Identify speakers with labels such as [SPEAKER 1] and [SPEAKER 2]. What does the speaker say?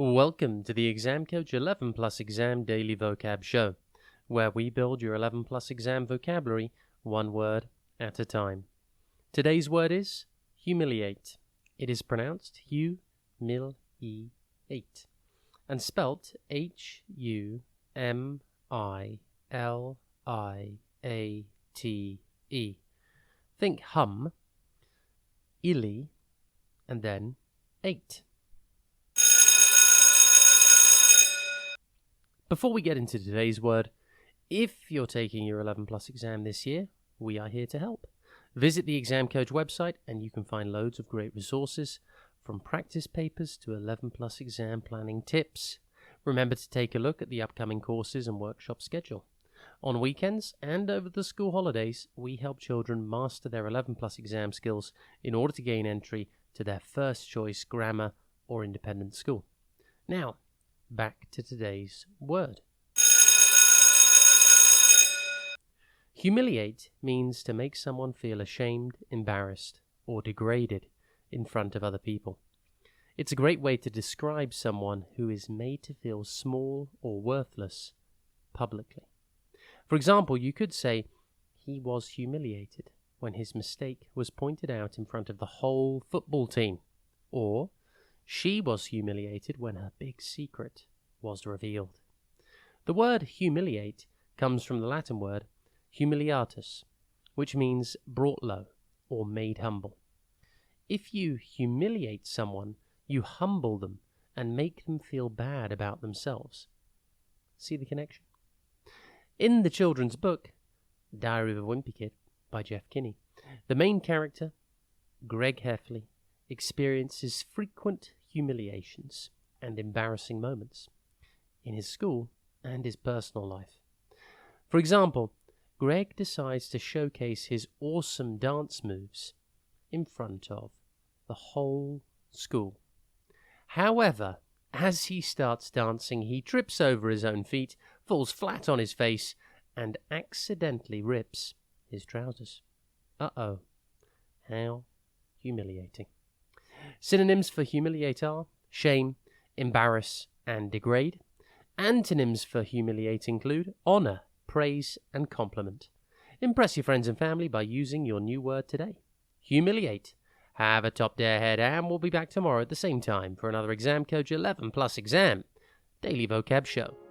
[SPEAKER 1] Welcome to the Exam Coach 11 Plus Exam Daily Vocab Show, where we build your 11 Plus exam vocabulary one word at a time. Today's word is humiliate. It is pronounced humiliate and spelt Humiliate. Think hum, illy, and then ate. Before we get into today's word, if you're taking your 11 Plus exam this year, we are here to help. Visit the Exam Coach website and you can find loads of great resources, from practice papers to 11 Plus exam planning tips. Remember to take a look at the upcoming courses and workshop schedule. On weekends and over the school holidays, we help children master their 11 Plus exam skills in order to gain entry to their first choice grammar or independent school. Now, back to today's word. Humiliate means to make someone feel ashamed, embarrassed, or degraded in front of other people. It's a great way to describe someone who is made to feel small or worthless publicly. For example, you could say, he was humiliated when his mistake was pointed out in front of the whole football team. Or, she was humiliated when her big secret was revealed. The word humiliate comes from the Latin word humiliatus, which means brought low or made humble. If you humiliate someone, you humble them and make them feel bad about themselves. See the connection? In the children's book, Diary of a Wimpy Kid by Jeff Kinney, the main character, Greg Heffley, experiences frequent humiliations and embarrassing moments in his school and his personal life. For example, Greg decides to showcase his awesome dance moves in front of the whole school. However, as he starts dancing, he trips over his own feet, falls flat on his face, and accidentally rips his trousers. Uh-oh. How humiliating. Synonyms for humiliate are shame, embarrass, and degrade. Antonyms for humiliate include honor, praise, and compliment. Impress your friends and family by using your new word today. Humiliate. Have a top day ahead, and we'll be back tomorrow at the same time for another Exam Coach 11 Plus Exam Daily Vocab Show.